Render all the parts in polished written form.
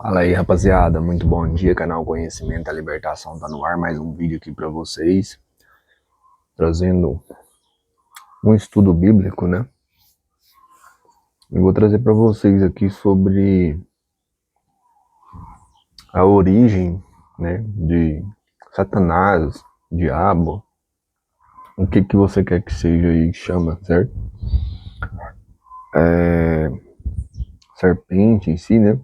Fala aí, rapaziada, muito bom dia, canal Conhecimento da Libertação tá no ar, mais um vídeo aqui para vocês, trazendo um estudo bíblico, né? Eu vou trazer para vocês aqui sobre a origem, né, de Satanás, diabo, o que que você quer que seja aí, chama, certo? Serpente em si, né?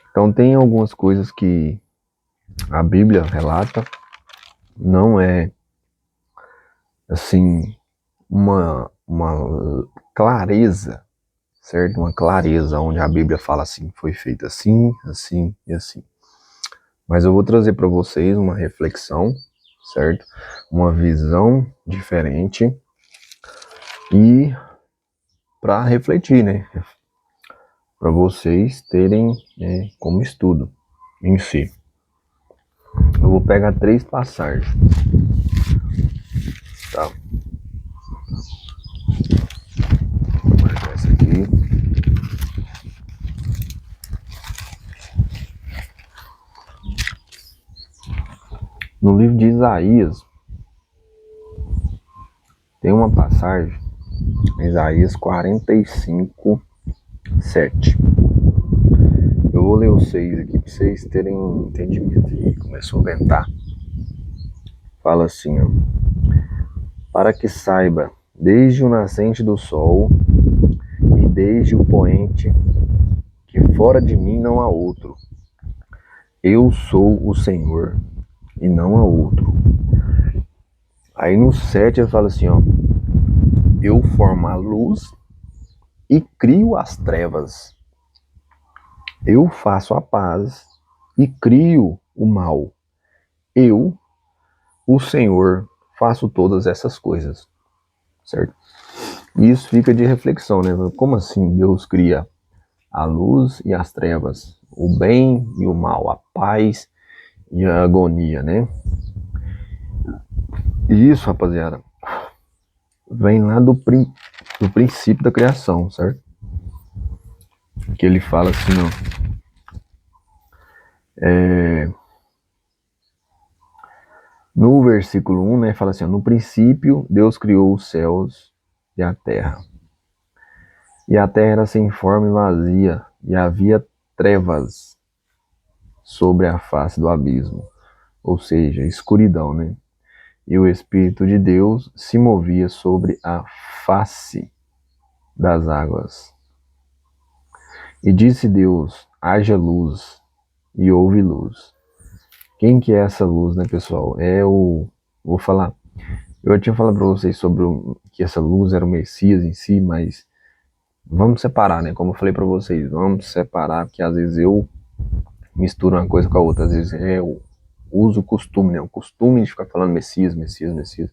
Então tem algumas coisas que a Bíblia relata, não é assim uma clareza, certo? Uma clareza onde a Bíblia fala assim, foi feito assim, assim e assim. Mas eu vou trazer para vocês uma reflexão, certo? Uma visão diferente e para refletir, né? Para vocês terem, né, como estudo em si. Eu vou pegar 3 passagens, tá? Vou marcar essa aqui. No livro de Isaías, tem uma passagem, Isaías 45, 7. Eu vou ler os 6 aqui para vocês terem um entendimento. E começou a ventar. Fala assim, ó. Para que saiba, desde o nascente do sol e desde o poente, que fora de mim não há outro. Eu sou o Senhor e não há outro. Aí no 7 ele fala assim, ó. Eu formo a luz e crio as trevas. Eu faço a paz e crio o mal. Eu, o Senhor, faço todas essas coisas, certo? E isso fica de reflexão, né? Como assim Deus cria a luz e as trevas, o bem e o mal, a paz e a agonia, né? E isso, rapaziada, vem lá do princípio da criação, certo? Que ele fala assim, ó. No versículo 1, né, fala assim, ó, no princípio Deus criou os céus e a terra. E a terra era sem forma e vazia, e havia trevas sobre a face do abismo, ou seja, escuridão, né? E o Espírito de Deus se movia sobre a face das águas. E disse Deus, haja luz, e houve luz. Quem que é essa luz, né, pessoal? Vou falar, eu tinha falado para vocês sobre que essa luz era o Messias em si, mas vamos separar, né? Como eu falei para vocês, vamos separar, porque às vezes eu misturo uma coisa com a outra, às vezes eu uso o costume, né? O costume de ficar falando Messias, Messias, Messias.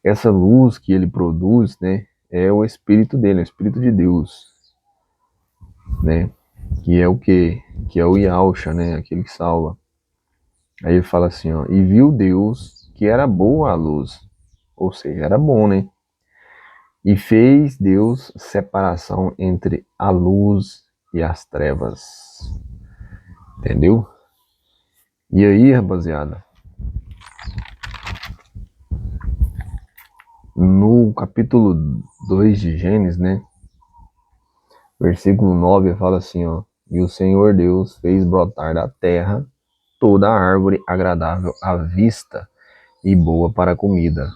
Essa luz que ele produz, né, é o Espírito dele, o Espírito de Deus, né? Que é o quê? Que é o Yahusha, né? Aquele que salva. Aí ele fala assim, ó, e viu Deus que era boa a luz, ou seja, era bom, né? E fez Deus separação entre a luz e as trevas. Entendeu? E aí, rapaziada, no capítulo 2 de Gênesis, né? Versículo 9 fala assim, ó. E o Senhor Deus fez brotar da terra toda a árvore agradável à vista e boa para a comida.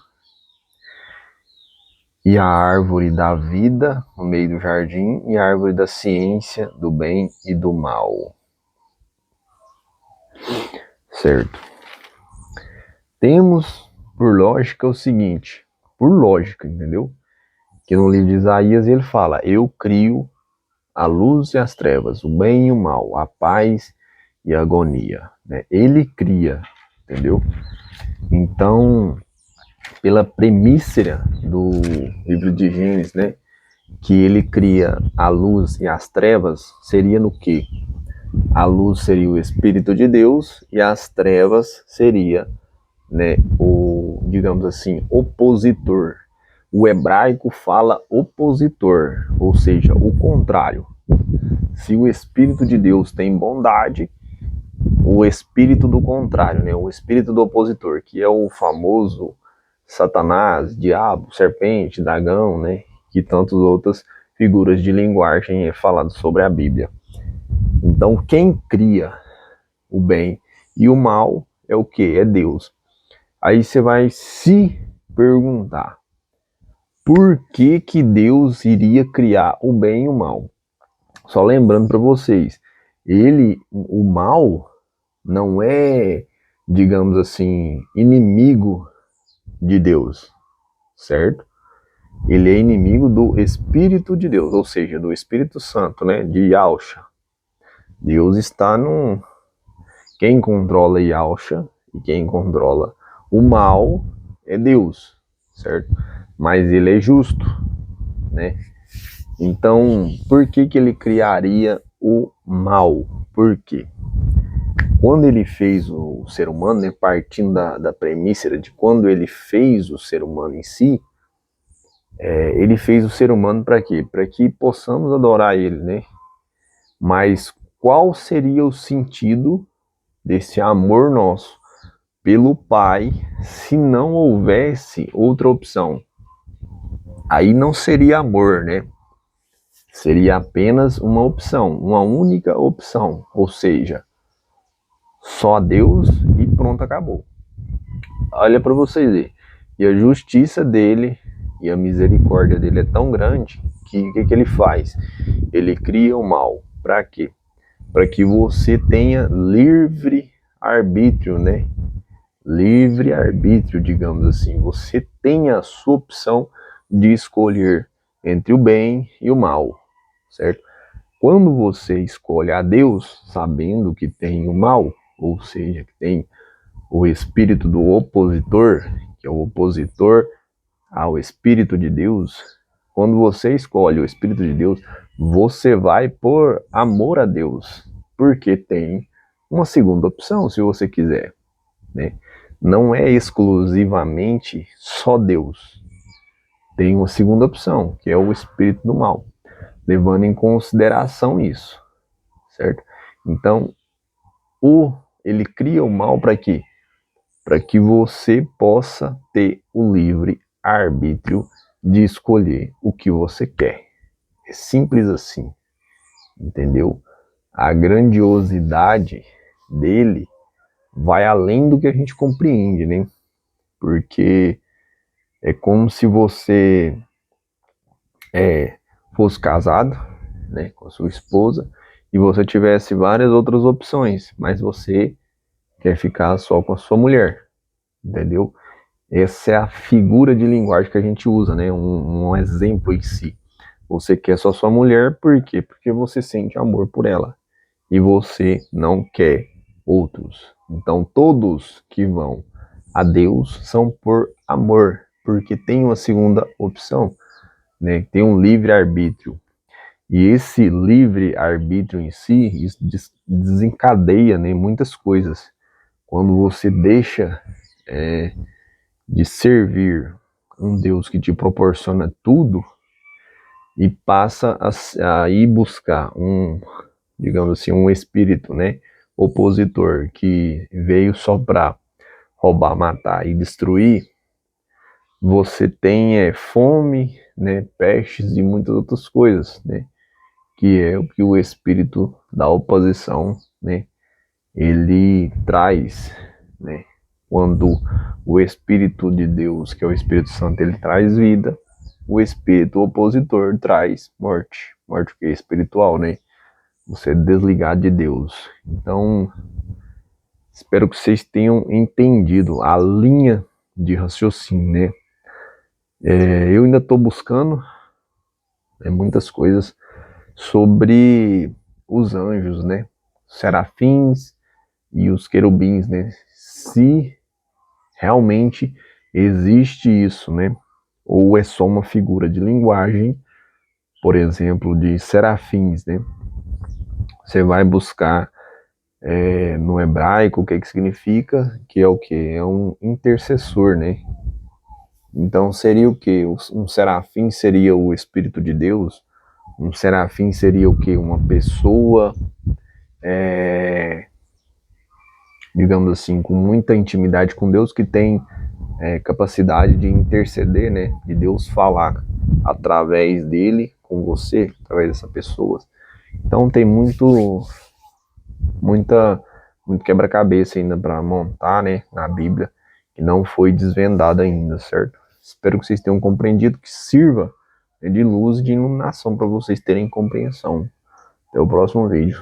E a árvore da vida no meio do jardim e a árvore da ciência do bem e do mal. Certo? Temos por lógica o seguinte, por lógica, entendeu? Que no livro de Isaías ele fala, eu crio a luz e as trevas, o bem e o mal, a paz e a agonia, né? Ele cria, entendeu? Então, pela premissa do livro de Gênesis, né, que ele cria a luz e as trevas, seria no quê? A luz seria o Espírito de Deus e as trevas seria, né, o, digamos assim, opositor. O hebraico fala opositor, ou seja, o contrário. Se o Espírito de Deus tem bondade, o espírito do contrário, né, o espírito do opositor, que é o famoso Satanás, diabo, serpente, dragão, né, e tantas outras figuras de linguagem é falado sobre a Bíblia. Então, quem cria o bem e o mal é o que? É Deus. Aí você vai se perguntar, por que que Deus iria criar o bem e o mal? Só lembrando para vocês, o mal, não é, digamos assim, inimigo de Deus, certo? Ele é inimigo do Espírito de Deus, ou seja, do Espírito Santo, né? De Yahshua. Deus está num... Quem controla Yahshua e quem controla o mal é Deus, certo? Mas ele é justo, né? Então, por que que ele criaria o mal? Por quê? Quando ele fez o ser humano, né, partindo da premissa de quando ele fez o ser humano em si, ele fez o ser humano para quê? Para que possamos adorar ele, né? Mas qual seria o sentido desse amor nosso pelo Pai se não houvesse outra opção? Aí não seria amor, né? Seria apenas uma opção, uma única opção, ou seja, só Deus e pronto, acabou. Olha para vocês verem. E a justiça dele e a misericórdia dele é tão grande que o que ele faz? Ele cria o mal. Para quê? Para que você tenha livre arbítrio, né? Livre arbítrio, digamos assim. Você tenha a sua opção de escolher entre o bem e o mal, certo? Quando você escolhe a Deus, sabendo que tem o mal, ou seja, que tem o espírito do opositor, que é o opositor ao Espírito de Deus, quando você escolhe o Espírito de Deus, você vai por amor a Deus, porque tem uma segunda opção, se você quiser, né? Não é exclusivamente só Deus. Tem uma segunda opção, que é o espírito do mal, levando em consideração isso, certo? Então, ele cria o mal para quê? Para que você possa ter o livre arbítrio de escolher o que você quer. É simples assim, entendeu? A grandiosidade dele vai além do que a gente compreende, né? Porque é como se você fosse casado, né, com a sua esposa e você tivesse várias outras opções, mas você quer ficar só com a sua mulher, entendeu? Essa é a figura de linguagem que a gente usa, né? Um exemplo em si. Você quer só sua mulher, por quê? Porque você sente amor por ela e você não quer outros. Então, todos que vão a Deus são por amor, porque tem uma segunda opção, né? Tem um livre-arbítrio. E esse livre-arbítrio em si isso desencadeia, né, muitas coisas. Quando você deixa de servir um Deus que te proporciona tudo e passa a ir buscar digamos assim, um espírito, né, opositor que veio só para roubar, matar e destruir, você tem fome, né, pestes e muitas outras coisas, né, que é o que o espírito da oposição, né, ele traz, né, quando o Espírito de Deus, que é o Espírito Santo, ele traz vida, o espírito opositor traz morte, morte que é espiritual, né, você é desligado de Deus. Então, espero que vocês tenham entendido a linha de raciocínio, né. Eu ainda estou buscando muitas coisas sobre os anjos, né, serafins e os querubins, né, se realmente existe isso, né, ou é só uma figura de linguagem, por exemplo, de serafins, né. Você vai buscar no hebraico o que que significa, que é o que? É um intercessor, né. Então seria o que? Um serafim seria o Espírito de Deus, Um serafim seria o quê? Uma pessoa, digamos assim, com muita intimidade com Deus, que tem capacidade de interceder, né? De Deus falar através dele com você, através dessa pessoa. Então tem muito quebra-cabeça ainda para montar, né? Na Bíblia, que não foi desvendado ainda, certo? Espero que vocês tenham compreendido, que sirva de luz e de iluminação para vocês terem compreensão. Até o próximo vídeo.